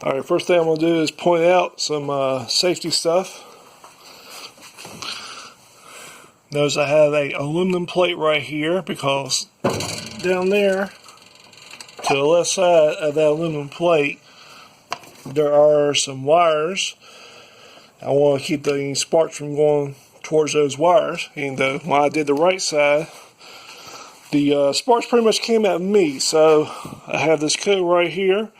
Alright, first thing I'm going to do is point out some safety stuff. Notice I have a aluminum plate right here because down there to the left side of that aluminum plate there are some wires. I want to keep the sparks from going towards those wires, and when I did the right side, the sparks pretty much came at me, so I have this coat right here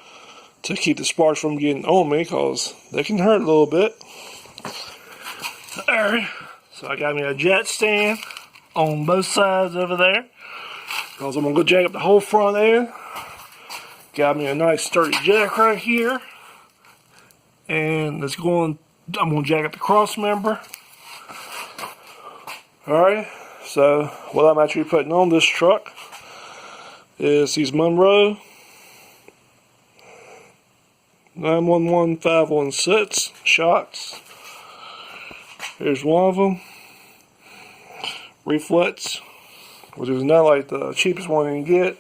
to keep the sparks from getting on me because they can hurt a little bit. Alright, so I got me a jet stand on both sides over there because I'm going to go jack up the whole front end. Got me a nice sturdy jack right here, and I'm going to jack up the cross member. Alright, so what I'm actually putting on this truck is these Monroe 911516 shocks. Here's one of them. Reflex, which is not like the cheapest one you can get.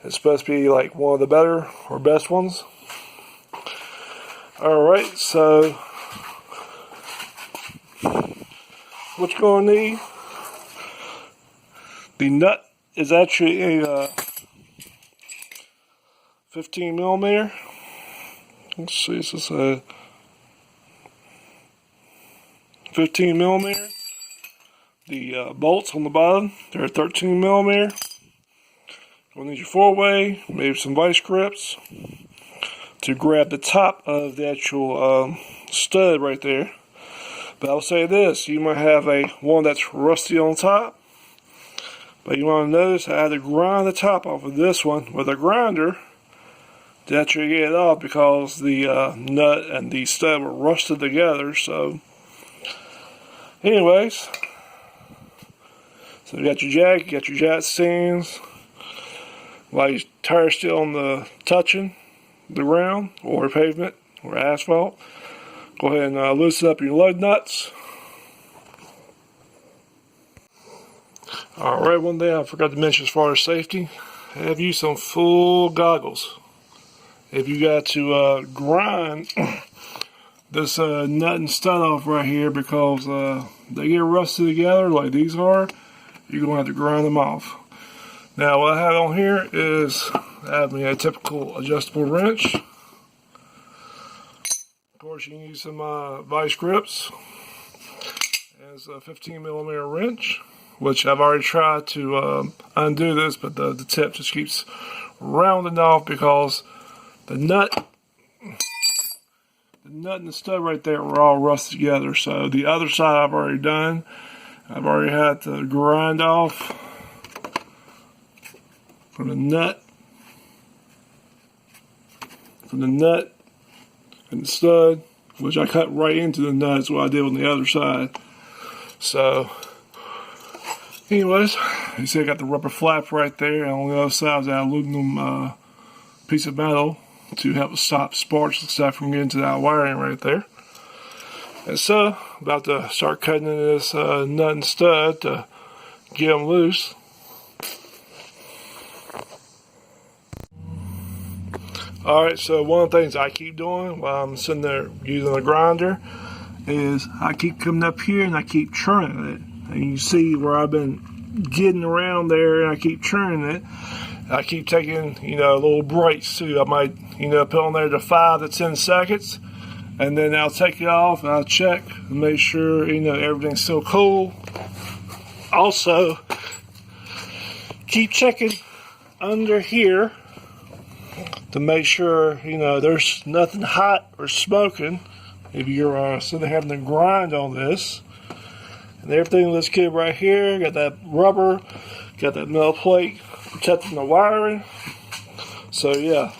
It's supposed to be like one of the better or best ones. Alright, so what you're going to need, the nut is actually a 15 millimeter. Let's see, this is a 15 millimeter. The bolts on the bottom, they're 13 millimeter. You'll need your 4-way, maybe some vice grips to grab the top of the actual stud right there. But I'll say this, you might have one that's rusty on top, but you want to notice I had to grind the top off of this one with a grinder to actually get it off because the nut and the stud were rusted together. So anyways, so you got your jack, you got your jack stands. While your tire's still on the touching the ground or pavement or asphalt, go ahead and loosen up your lug nuts. Alright, one thing I forgot to mention as far as safety, have you some full goggles. If you got to grind this nut and stud off right here because they get rusted together like these are, you're going to have to grind them off. Now what I have on here is I have a typical adjustable wrench. Of course you can use some vice grips. There's a 15 millimeter wrench, which I've already tried to undo this, but the tip just keeps rounding off because the nut and the stud right there were all rusted together. So the other side I've already done. I've already had to grind off from the nut and the stud, which I cut right into the nut is what I did on the other side. So anyways, you see I got the rubber flap right there, and on the other side is that aluminum piece of metal to help stop sparks and stuff from getting to that wiring right there. And so, about to start cutting into this nut and stud to get them loose. Alright, so one of the things I keep doing while I'm sitting there using the grinder is I keep coming up here and I keep churning it. And you see where I've been getting around there and I keep churning it. I keep taking, little breaks too. I might, put on there to 5 to 10 seconds. And then I'll take it off and I'll check and make sure, everything's still cool. Also, keep checking under here to make sure, there's nothing hot or smoking if you're sitting having to grind on this. And everything looks good right here. Got that rubber, got that metal plate protecting the wiring. So yeah,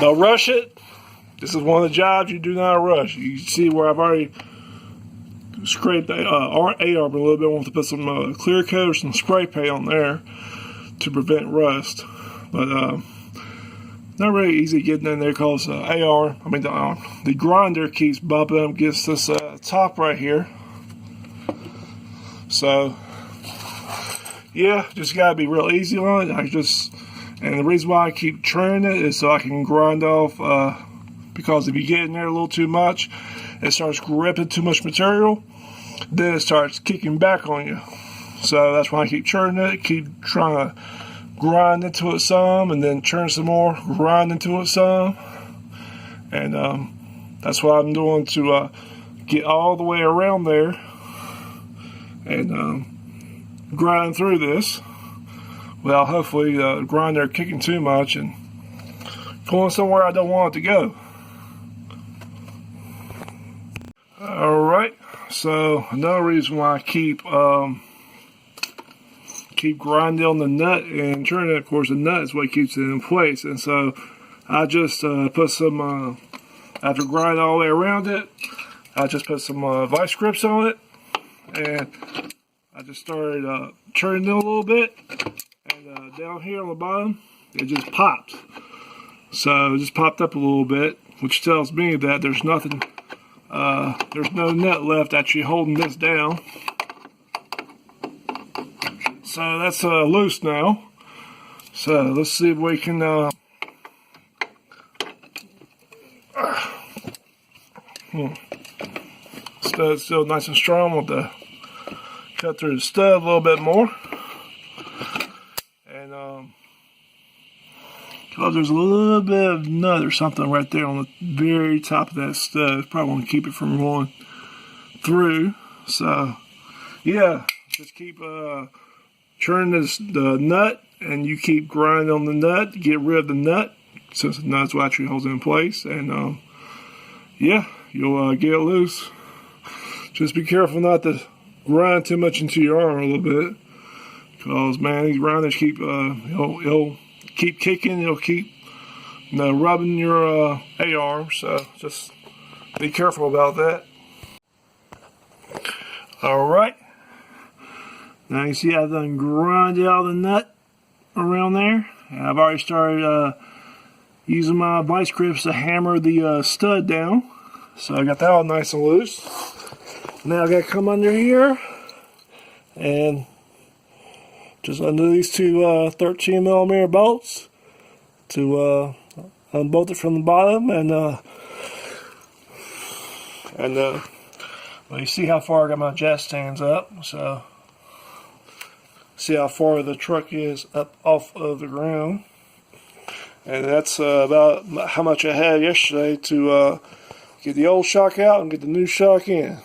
don't rush it. This is one of the jobs you do not rush. You see where I've already scraped the A-arm a little bit. I want to put some clear coat or some spray paint on there to prevent rust. But not really easy getting in there because the grinder keeps bumping up against this top right here. So yeah, just gotta be real easy on it. And the reason why I keep churning it is so I can grind off, because if you get in there a little too much, it starts gripping too much material, then it starts kicking back on you. So that's why I keep churning it, keep trying to grind into it some, and then churn some more, grind into it some. And that's what I'm doing to get all the way around there and grind through this. Well, hopefully the grinder kicking too much and going somewhere I don't want it to go. Alright, so another reason why I keep grinding on the nut and churning it, of course the nut is what keeps it in place. And so I just put some, after grinding all the way around it, I just put some vice grips on it, and I just started churning it a little bit. And down here on the bottom, it just popped. So it just popped up a little bit, which tells me that there's nothing, there's no nut left actually holding this down. So that's loose now. So let's see if we can stud's still nice and strong. We'll have to cut through the stud a little bit more. And because there's a little bit of nut or something right there on the very top of that stud. Probably want to keep it from going through. So yeah, just keep churning the nut, and you keep grinding on the nut to get rid of the nut, since the nut's what actually holds it in place. And yeah, you'll get it loose. Just be careful not to grind too much into your arm a little bit, because man, these grinders keep it'll keep kicking, it'll keep rubbing your A-arm. So just be careful about that. All right. Now you see I've done grinded out the nut around there. And I've already started using my vice grips to hammer the stud down. So I got that all nice and loose. Now I got to come under here and just undo these two 13mm bolts to unbolt it from the bottom. And well, you see how far I got my jack stands up. So see how far the truck is up off of the ground. And that's about how much I had yesterday to get the old shock out and get the new shock in.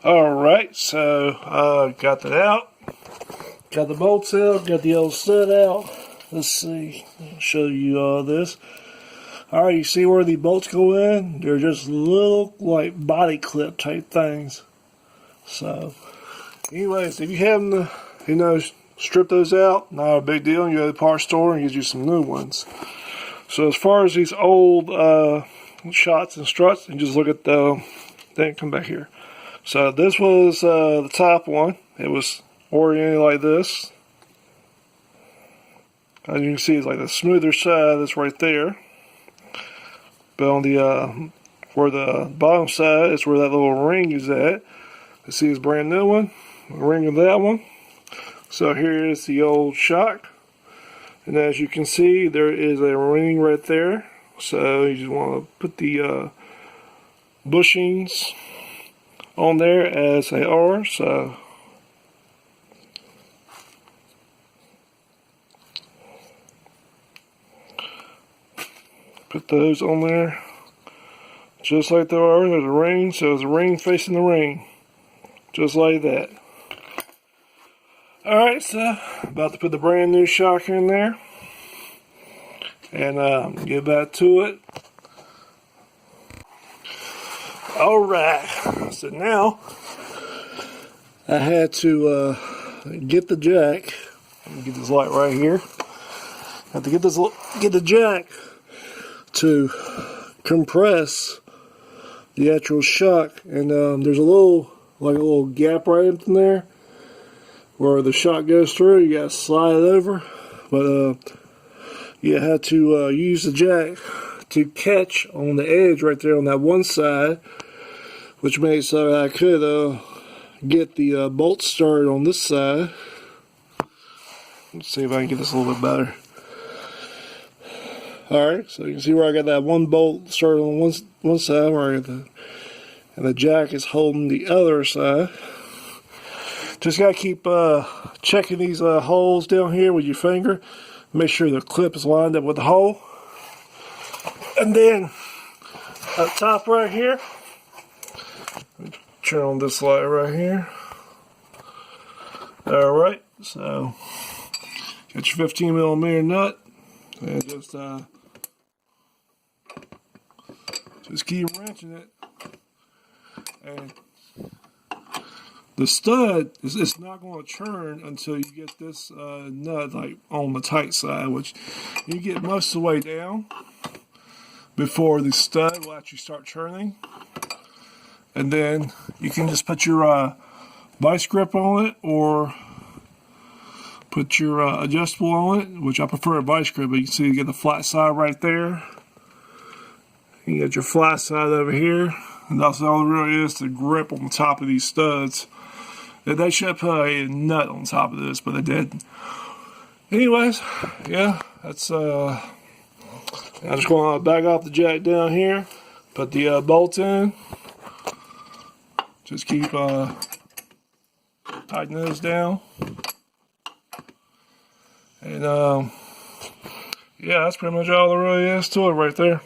Alright, so got that out. Got the bolts out, got the old stud out. Let's see, I'll show you all this. Alright, you see where the bolts go in? They're just little like body clip type things. So anyways, if you haven't, strip those out, not a big deal. You go to the parts store and get you some new ones. So as far as these old shots and struts, and just look at the, then come back here. So this was the top one. It was oriented like this. As you can see, it's like the smoother side that's right there. But on the where the bottom side is where that little ring is at. You see this brand new one, the ring of that one. So here is the old shock, and as you can see, there is a ring right there. So you just want to put the bushings on there as they are. So put those on there just like they are. There's a ring, so there's a ring facing the ring, just like that. Alright, so about to put the brand new shock in there and get back to it. Alright, so now I had to get the jack. Let me get this light right here. I have to get the jack to compress the actual shock, and there's a little gap right in there where the shock goes through. You gotta slide it over, but you had to use the jack to catch on the edge right there on that one side, which made it so I could get the bolt started on this side. Let's see if I can get this a little bit better. Alright, so you can see where I got that one bolt started on one side, where I got and the jack is holding the other side. Just gotta keep checking these holes down here with your finger. Make sure the clip is lined up with the hole. And then up top right here, turn on this light right here. Alright, so got your 15mm nut, and just keep wrenching it. And the stud it's not going to turn until you get this nut like on the tight side, which you get most of the way down before the stud will actually start turning. And then you can just put your vice grip on it, or put your adjustable on it, which I prefer a vice grip, but you can see you get the flat side right there. You got your flat side over here, and that's all there really is to grip on the top of these studs. They should have put a nut on top of this, but they didn't. Anyways, yeah, that's I'm just going to back off the jack down here, put the bolt in, just keep tightening this down, and yeah, that's pretty much all there really is to it right there.